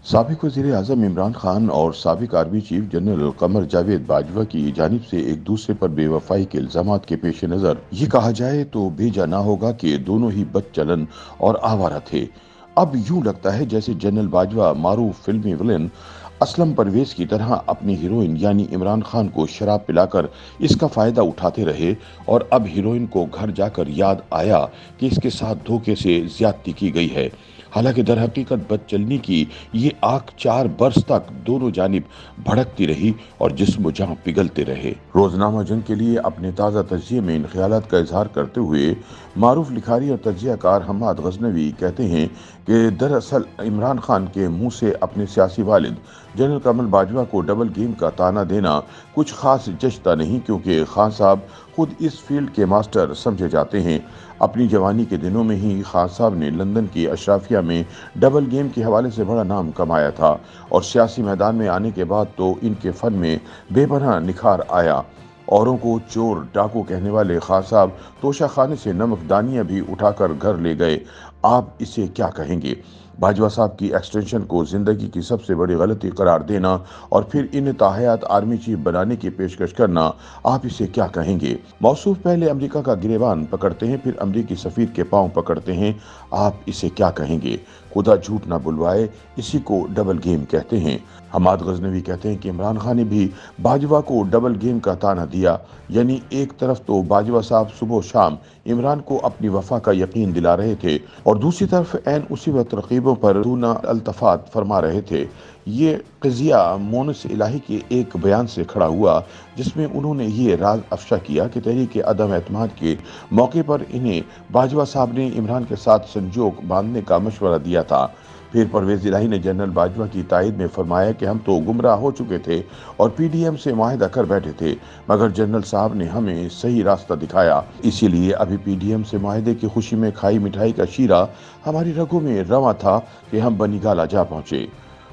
سابق وزیر اعظم عمران خان اور سابق army chief general Qamar Javed Bajwa کی جانب سے ایک دوسرے پر بے وفائی کے الزامات کے پیش نظر یہ کہا جائے تو بھیجا نہ ہوگا کہ دونوں ہی بد چلن اور آوارہ تھے۔ اب یوں لگتا ہے جیسے جنرل باجوہ معروف فلمی ولن اسلم پرویز کی طرح اپنی ہیروئن یعنی عمران خان کو شراب پلا کر اس کا فائدہ اٹھاتے رہے، اور اب ہیروئن کو گھر جا کر یاد آیا کہ اس کے ساتھ دھوکے سے زیادتی کی گئی ہے۔ حالانکہ در حقیقت بد چلنی کی یہ آگ 4 برس تک دونوں جانب بھڑکتی رہی اور جسم و جان پگھلتے رہے۔ روزنامہ جنگ کے لیے اپنے تازہ تجزیے میں ان خیالات کا اظہار کرتے ہوئے معروف لکھاری اور تجزیہ کار حماد غزنوی کہتے ہیں کہ دراصل عمران خان کے منہ سے اپنے سیاسی والد جنرل قمر باجوہ کو ڈبل گیم کا طعنہ دینا کچھ خاص جچتا نہیں، کیونکہ خان صاحب خود اس فیلڈ کے ماسٹر سمجھے جاتے ہیں۔ اپنی جوانی کے دنوں میں ہی خان صاحب نے لندن کی اشرافیہ میں ڈبل گیم کے حوالے سے بڑا نام کمایا تھا، اور سیاسی میدان میں آنے کے بعد تو ان کے فن میں بے پناہ نکھار آیا۔ اوروں کو چور ڈاکو کہنے والے خان صاحب توشہ خانے سے نمک دانیاں بھی اٹھا کر گھر لے گئے۔ آپ اسے کیا کہیں گے؟ باجوہ صاحب کی ایکسٹینشن کو زندگی کی سب سے بڑی غلطی قرار دینا اور پھر انہیں تاحیات آرمی چیف بنانے کی پیشکش کرنا، آپ اسے کیا کہیں گے؟ موصوف پہلے امریکہ کا گریبان پکڑتے ہیں، پھر امریکی سفیر کے پاؤں پکڑتے ہیں، آپ اسے کیا کہیں گے؟ خدا جھوٹ نہ بلوائے، اسی کو ڈبل گیم کہتے ہیں۔ حماد غزنوی کہتے ہیں کہ عمران خان نے بھی باجوہ کو ڈبل گیم کا طعنہ دیا، یعنی ایک طرف تو باجوہ صاحب صبح و شام عمران کو اپنی وفا کا یقین دلا رہے تھے، اور دوسری طرف عین اسی وقت رقیبوں پر دونہ التفات فرما رہے تھے۔ یہ قضیہ مونس الہی کے ایک بیان سے کھڑا ہوا، جس میں انہوں نے یہ راز افشا کیا کہ تحریک عدم اعتماد کے موقع پر انہیں باجوہ صاحب نے عمران کے ساتھ سنجوگ باندھنے کا مشورہ دیا تھا۔ پھر پرویز الہی نے جنرل باجوہ کی تائید میں فرمایا کہ ہم تو گمراہ ہو چکے تھے اور پی ڈی ایم سے معاہدہ کر بیٹھے تھے، مگر جنرل صاحب نے ہمیں صحیح راستہ دکھایا، اسی لیے ابھی پی ڈی ایم سے معاہدے کی خوشی میں کھائی مٹھائی کا شیرہ ہماری رگوں میں رواں تھا کہ ہم بنی گالہ جا پہنچے۔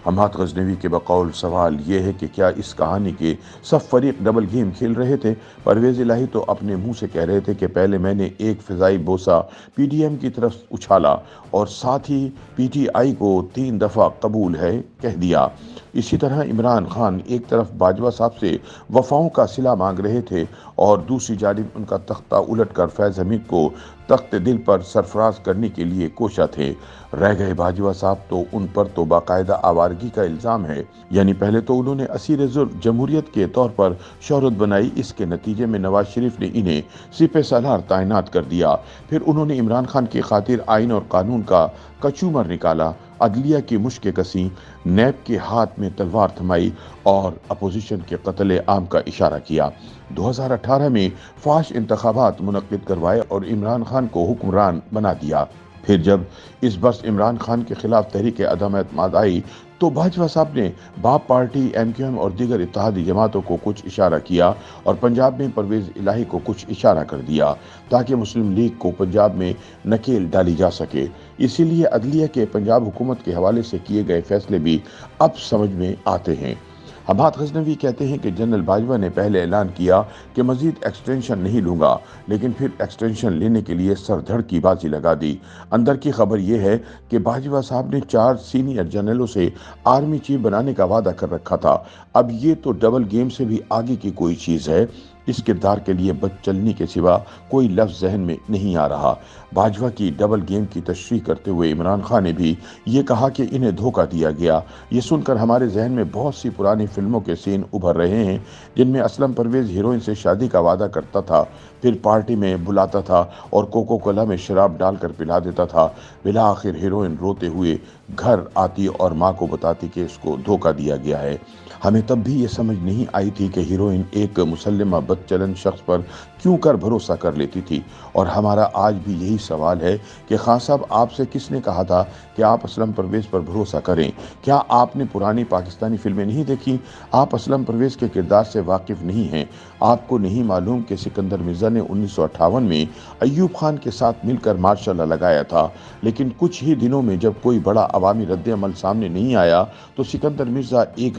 حماد غزنوی کے بقول سوال یہ ہے کہ کیا اس کہانی کے سب فریق ڈبل گیم کھیل رہے تھے؟ پرویز الہی تو اپنے منہ سے کہہ رہے تھے کہ پہلے میں نے ایک فضائی بوسہ پی ڈی ایم کی طرف اچھالا اور ساتھ ہی پی ٹی آئی کو 3 دفعہ قبول ہے کہہ دیا۔ اسی طرح عمران خان ایک طرف باجوہ صاحب سے وفاؤں کا صلہ مانگ رہے تھے اور دوسری جانب ان کا تختہ الٹ کر فیض حمید کو تخت دل پر سرفراز کرنے کے لیے کوشاں تھے۔ رہ گئے باجوہ صاحب تو ان پر تو باقاعدہ آوارگی کا الزام ہے، یعنی پہلے تو انہوں نے اسیر ظلم جمہوریت کے طور پر شہرت بنائی، اس کے نتیجے میں نواز شریف نے انہیں سپہ سالار تعینات کر دیا۔ پھر انہوں نے عمران خان کی خاطر آئین اور قانون کا کچومر نکالا، عدلیہ کی مشقیں کسیں، نیب کے ہاتھ میں تلوار تھمائی اور اپوزیشن کے قتل عام کا اشارہ کیا۔ 2018 میں فحش انتخابات منعقد کروائے اور عمران خان کو حکمران بنا دیا۔ پھر جب اس برس عمران خان کے خلاف تحریک عدم اعتماد آئی تو باجوہ صاحب نے باپ پارٹی، ایم کیو ایم اور دیگر اتحادی جماعتوں کو کچھ اشارہ کیا اور پنجاب میں پرویز الہی کو کچھ اشارہ کر دیا تاکہ مسلم لیگ کو پنجاب میں نکیل ڈالی جا سکے۔ اسی لیے عدلیہ کے پنجاب حکومت کے حوالے سے کیے گئے فیصلے بھی اب سمجھ میں آتے ہیں۔ حماد غزنوی کہتے ہیں کہ جنرل باجوہ نے پہلے اعلان کیا کہ مزید ایکسٹینشن نہیں لوں گا، لیکن پھر ایکسٹینشن لینے کے لیے سر دھڑ کی بازی لگا دی۔ اندر کی خبر یہ ہے کہ باجوہ صاحب نے 4 سینئر جنرلوں سے آرمی چیف بنانے کا وعدہ کر رکھا تھا۔ اب یہ تو ڈبل گیم سے بھی آگے کی کوئی چیز ہے۔ اس کردار کے لیے بد چلنی کے سوا کوئی لفظ ذہن میں نہیں آ رہا۔ باجوہ کی ڈبل گیم کی تشریح کرتے ہوئے عمران خان نے بھی یہ کہا کہ انہیں دھوکہ دیا گیا۔ یہ سن کر ہمارے ذہن میں بہت سی پرانی فلموں کے سین ابھر رہے ہیں جن میں اسلم پرویز ہیروئن سے شادی کا وعدہ کرتا تھا، پھر پارٹی میں بلاتا تھا اور کوکو کولا میں شراب ڈال کر پلا دیتا تھا، بالآخر ہیروئن روتے ہوئے گھر آتی اور ماں کو بتاتی کہ اس کو دھوکہ دیا گیا ہے۔ ہمیں تب بھی یہ سمجھ نہیں آئی تھی کہ ہیروئن ایک مسلمہ بد چلن شخص پر کیوں کر بھروسہ کر لیتی تھی، اور ہمارا آج بھی یہی سوال ہے کہ خان صاحب آپ سے کس نے کہا تھا کہ آپ اسلم پرویز پر بھروسہ کریں؟ کیا آپ نے پرانی پاکستانی فلمیں نہیں دیکھی؟ آپ اسلم پرویز کے کردار سے واقف نہیں ہیں؟ آپ کو نہیں معلوم کہ سکندر مرزا نے 1958 میں ایوب خان کے ساتھ مل کر مارشاء اللہ لگایا تھا، لیکن کچھ ہی دنوں میں جب کوئی بڑا عوامی رد عمل سامنے نہیں آیا تو سکندر مرزا ایک